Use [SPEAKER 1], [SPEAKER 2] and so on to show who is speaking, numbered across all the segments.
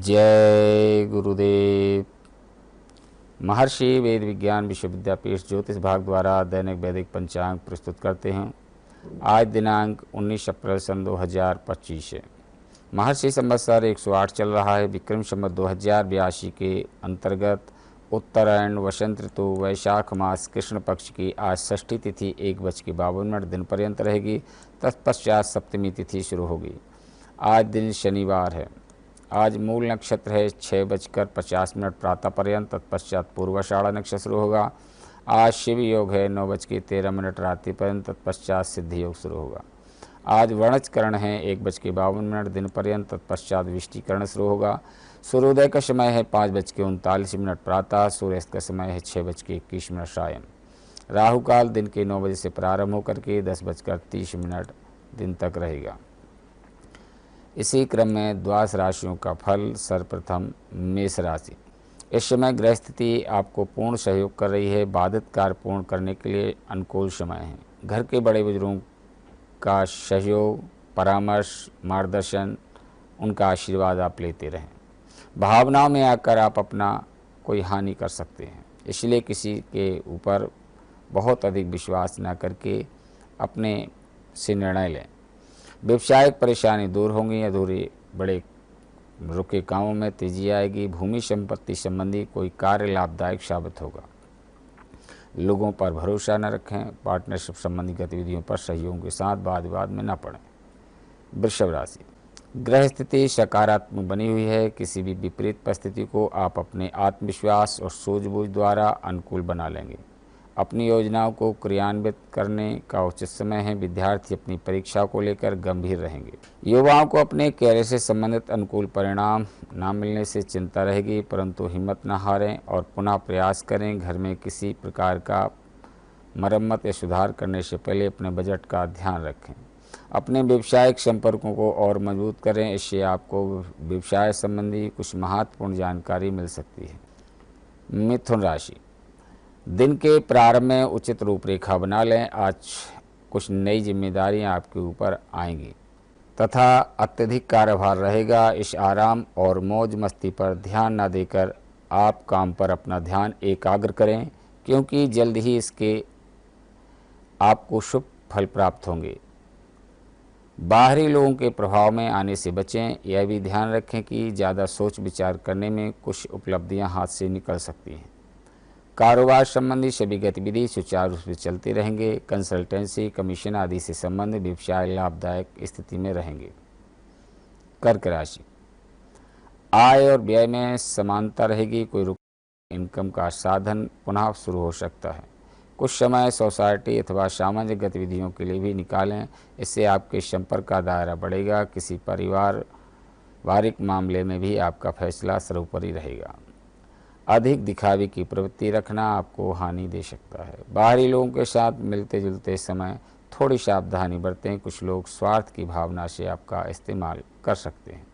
[SPEAKER 1] जय गुरुदेव। महर्षि वेद विज्ञान विश्वविद्यापीठ ज्योतिष भाग द्वारा दैनिक वैदिक पंचांग प्रस्तुत करते हैं। आज दिनांक 19 अप्रैल सन 2025 है। महर्षि संवत्सर 108 चल रहा है। विक्रम संवत 2082 के अंतर्गत उत्तरायण वसंत ऋतु वैशाख मास कृष्ण पक्ष की आज षष्ठी तिथि 1:52 दिन पर्यंत रहेगी। तत्पश्चात सप्तमी तिथि शुरू होगी। आज दिन शनिवार है। आज मूल नक्षत्र है 6:50 प्रातः पर्यंत। तत्पश्चात पूर्वाषाढ़ नक्षत्र शुरू होगा। आज शिव योग है 9:13 रात्रि पर्यंत। तत्पश्चात सिद्धि योग शुरू होगा। आज वर्णचकरण है 1:52 दिन पर्यंत। तत्पश्चात विष्टिकरण शुरू होगा। सूर्योदय का समय है 5:39 प्रातः। सूर्यास्त का समय है 6:21 सायं। राहु काल दिन के 9 बजे से प्रारंभ होकर के 10:30 दिन तक रहेगा। इसी क्रम में द्वादश राशियों का फल। सर्वप्रथम मेष राशि। इस समय ग्रह स्थिति आपको पूर्ण सहयोग कर रही है। बाधित कार्य पूर्ण करने के लिए अनुकूल समय है। घर के बड़े बुजुर्गों का सहयोग, परामर्श, मार्गदर्शन, उनका आशीर्वाद आप लेते रहें। भावनाओं में आकर आप अपना कोई हानि कर सकते हैं, इसलिए किसी के ऊपर बहुत अधिक विश्वास न करके अपने से निर्णय लें। व्यवसायिक परेशानी दूर होंगी। अधूरे बड़े रुके कामों में तेजी आएगी। भूमि संपत्ति संबंधी कोई कार्य लाभदायक साबित होगा। लोगों पर भरोसा न रखें। पार्टनरशिप संबंधी गतिविधियों पर सहयोगियों के साथ वाद विवाद में न पड़ें। वृषभ राशि। ग्रह स्थिति सकारात्मक बनी हुई है। किसी भी विपरीत परिस्थिति को आप अपने आत्मविश्वास और सूझबूझ द्वारा अनुकूल बना लेंगे। अपनी योजनाओं को क्रियान्वित करने का उचित समय है। विद्यार्थी अपनी परीक्षा को लेकर गंभीर रहेंगे। युवाओं को अपने कैरियर से संबंधित अनुकूल परिणाम न मिलने से चिंता रहेगी, परंतु हिम्मत न हारें और पुनः प्रयास करें। घर में किसी प्रकार का मरम्मत या सुधार करने से पहले अपने बजट का ध्यान रखें। अपने व्यवसायिक संपर्कों को और मजबूत करें, इससे आपको व्यवसाय संबंधी कुछ महत्वपूर्ण जानकारी मिल सकती है। मिथुन राशि। दिन के प्रारंभ में उचित रूपरेखा बना लें। आज कुछ नई जिम्मेदारियां आपके ऊपर आएंगी तथा अत्यधिक कार्यभार रहेगा। इस आराम और मौज मस्ती पर ध्यान न देकर आप काम पर अपना ध्यान एकाग्र करें, क्योंकि जल्द ही इसके आपको शुभ फल प्राप्त होंगे। बाहरी लोगों के प्रभाव में आने से बचें। यह भी ध्यान रखें कि ज़्यादा सोच विचार करने में कुछ उपलब्धियां हाथ से निकल सकती हैं। कारोबार संबंधी सभी गतिविधि सुचारू रूप से चलते रहेंगे। कंसल्टेंसी, कमीशन आदि से संबंधित व्यवसाय लाभदायक स्थिति में रहेंगे। कर्क राशि। आय और व्यय में समानता रहेगी। कोई रुकी इनकम का साधन पुनः शुरू हो सकता है। कुछ समय सोसाइटी अथवा सामाजिक गतिविधियों के लिए भी निकालें, इससे आपके संपर्क का दायरा बढ़ेगा। किसी पारिवारिक मामले में भी आपका फैसला सर्वोपरि रहेगा। अधिक दिखावे की प्रवृत्ति रखना आपको हानि दे सकता है। बाहरी लोगों के साथ मिलते जुलते समय थोड़ी सावधानी बरतें। कुछ लोग स्वार्थ की भावना से आपका इस्तेमाल कर सकते हैं।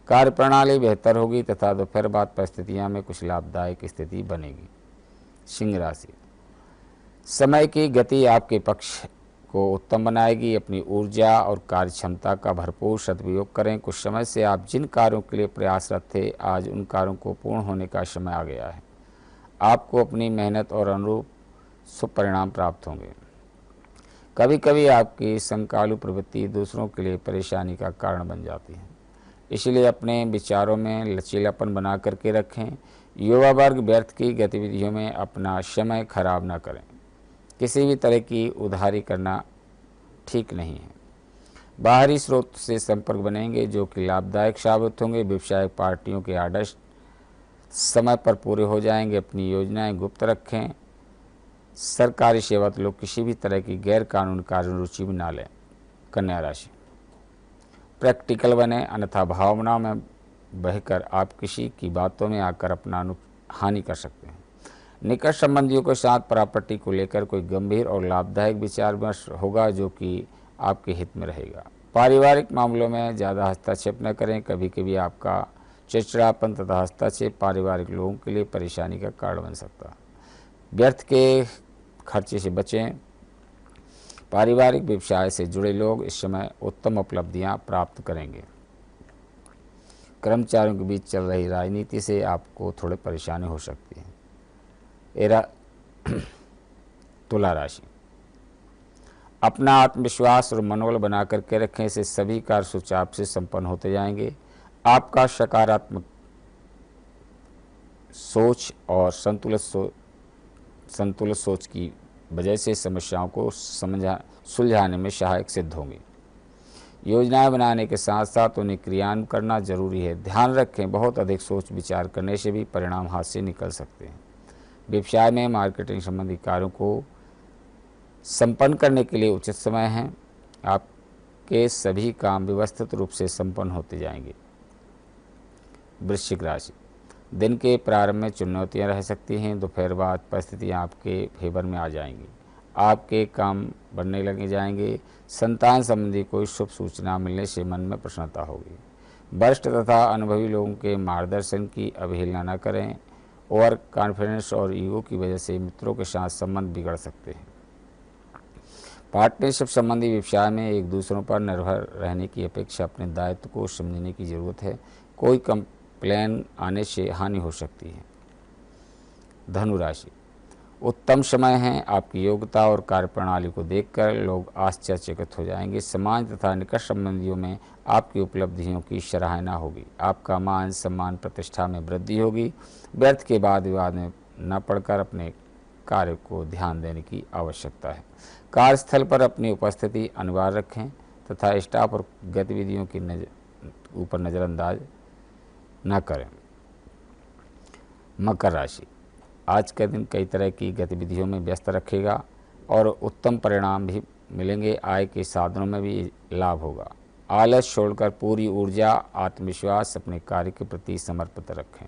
[SPEAKER 1] कार्यप्रणाली बेहतर होगी तथा दोपहर बाद परिस्थितियों में कुछ लाभदायक स्थिति बनेगी। सिंह राशि। समय की गति आपके पक्ष को उत्तम बनाएगी। अपनी ऊर्जा और कार्य क्षमता का भरपूर सदुपयोग करें। कुछ समय से आप जिन कार्यों के लिए प्रयासरत थे, आज उन कार्यों को पूर्ण होने का समय आ गया है। आपको अपनी मेहनत और अनुरूप शुभ परिणाम प्राप्त होंगे। कभी कभी आपकी संकालु प्रवृत्ति दूसरों के लिए परेशानी का कारण बन जाती है, इसलिए अपने विचारों में लचीलापन बना करके रखें। युवा वर्ग व्यर्थ की गतिविधियों में अपना समय खराब न करें। किसी भी तरह की उधारी करना ठीक नहीं है। बाहरी स्रोत से संपर्क बनेंगे जो कि लाभदायक साबित होंगे। व्यवसायिक पार्टियों के आर्डर समय पर पूरे हो जाएंगे। अपनी योजनाएं गुप्त रखें। सरकारी सेवा लोग किसी भी तरह की गैर कानूनी कार्य में रुचि न लें। कन्या राशि। प्रैक्टिकल बने, अन्यथा भावना में बहकर आप किसी की बातों में आकर अपना हानि कर सकते हैं। निकट संबंधियों के साथ प्रॉपर्टी को लेकर कोई गंभीर और लाभदायक विचार विमर्श होगा जो कि आपके हित में रहेगा। पारिवारिक मामलों में ज़्यादा हस्तक्षेप न करें। कभी कभी आपका चिड़चिड़ापन तथा हस्तक्षेप पारिवारिक लोगों के लिए परेशानी का कारण बन सकता है। व्यर्थ के खर्चे से बचें। पारिवारिक व्यवसाय से जुड़े लोग इस समय उत्तम उपलब्धियां प्राप्त करेंगे। कर्मचारियों के बीच चल रही राजनीति से आपको थोड़ी परेशानी हो सकती है। तुला राशि, अपना आत्मविश्वास और मनोबल बना करके रखें, इससे सभी कार्य सुचारू से संपन्न होते जाएंगे। आपका सकारात्मक सोच और संतुलित सोच की वजह से समस्याओं को सुलझाने में सहायक सिद्ध होंगी। योजनाएं बनाने के साथ साथ उन्हें क्रियान्वित करना जरूरी है। ध्यान रखें, बहुत अधिक सोच विचार करने से भी परिणाम हाथ से निकल सकते हैं। व्यवसाय में मार्केटिंग संबंधी कार्यों को संपन्न करने के लिए उचित समय है। आपके सभी काम व्यवस्थित रूप से संपन्न होते जाएंगे। वृश्चिक राशि, दिन के प्रारंभ में चुनौतियां रह सकती हैं, दोपहर बाद परिस्थितियां आपके फेवर में आ जाएंगी। आपके काम बनने लगे जाएंगे। संतान संबंधी कोई शुभ सूचना मिलने से मन में प्रसन्नता होगी। वरिष्ठ तथा अनुभवी लोगों के मार्गदर्शन की अवहेलना न करें। ओवर कॉन्फिडेंस और ईगो की वजह से मित्रों के साथ संबंध बिगड़ सकते हैं। पार्टनरशिप संबंधी व्यवसाय में एक दूसरों पर निर्भर रहने की अपेक्षा अपने दायित्व को समझने की जरूरत है। कोई कंप्लेन आने से हानि हो सकती है। धनु राशि, उत्तम समय है। आपकी योग्यता और कार्यप्रणाली को देखकर लोग आश्चर्यचकित हो जाएंगे। समाज तथा निकट संबंधियों में आपकी उपलब्धियों की सराहना होगी। आपका मान सम्मान प्रतिष्ठा में वृद्धि होगी। व्यर्थ के बाद विवाद में न पड़कर अपने कार्य को ध्यान देने की आवश्यकता है। कार्यस्थल पर अपनी उपस्थिति अनिवार्य रखें तथा स्टाफ और गतिविधियों की ऊपर नज़रअंदाज न करें। मकर राशि, आज का दिन कई तरह की गतिविधियों में व्यस्त रखेगा और उत्तम परिणाम भी मिलेंगे। आय के साधनों में भी लाभ होगा। आलस छोड़कर पूरी ऊर्जा आत्मविश्वास अपने कार्य के प्रति समर्पित रखें।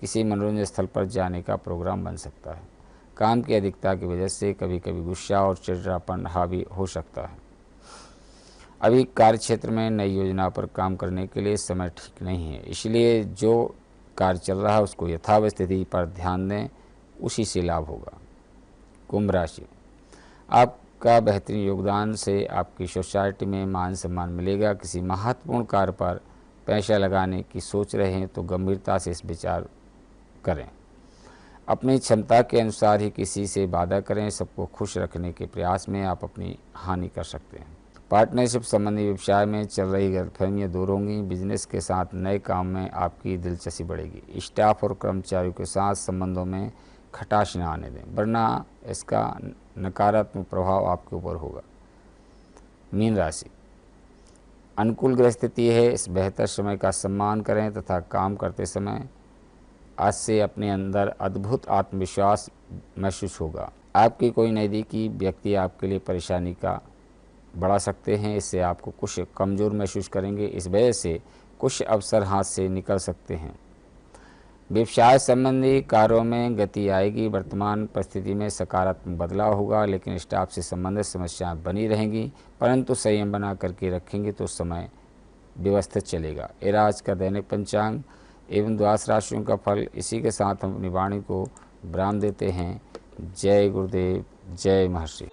[SPEAKER 1] किसी मनोरंजन स्थल पर जाने का प्रोग्राम बन सकता है। काम की अधिकता की वजह से कभी कभी गुस्सा और चिड़चिड़ापन हावी हो सकता है। अभी कार्य क्षेत्र में नई योजना पर काम करने के लिए समय ठीक नहीं है, इसलिए जो कार्य चल रहा है उसको यथावत स्थिति पर ध्यान दें, उसी से लाभ होगा। कुंभ राशि, आपका बेहतरीन योगदान से आपकी सोसाइटी में मान सम्मान मिलेगा। किसी महत्वपूर्ण कार्य पर पैसा लगाने की सोच रहे हैं तो गंभीरता से इस विचार करें। अपनी क्षमता के अनुसार ही किसी से वादा करें। सबको खुश रखने के प्रयास में आप अपनी हानि कर सकते हैं। पार्टनरशिप संबंधी व्यवसाय में चल रही गलतफहमियां दूर होंगी। बिजनेस के साथ नए काम में आपकी दिलचस्पी बढ़ेगी। स्टाफ और कर्मचारियों के साथ संबंधों में खटास न आने दें, वरना इसका नकारात्मक प्रभाव आपके ऊपर होगा। मीन राशि, अनुकूल ग्रह स्थिति है। इस बेहतर समय का सम्मान करें तथा काम करते समय आज से अपने अंदर अद्भुत आत्मविश्वास महसूस होगा। आपकी कोई नज़दीकी व्यक्ति आपके लिए परेशानी का बढ़ा सकते हैं। इससे आपको कुछ कमज़ोर महसूस करेंगे। इस वजह से कुछ अवसर हाथ से निकल सकते हैं। व्यवसाय संबंधी कार्यों में गति आएगी। वर्तमान परिस्थिति में सकारात्मक बदलाव होगा, लेकिन स्टाफ से संबंधित समस्याएं बनी रहेंगी, परंतु संयम बना करके रखेंगे तो समय व्यवस्थित चलेगा। ये आज का दैनिक पंचांग एवं द्वादश राशियों का फल। इसी के साथ हम अपनी वाणी को विराम देते हैं। जय गुरुदेव, जय महर्षि।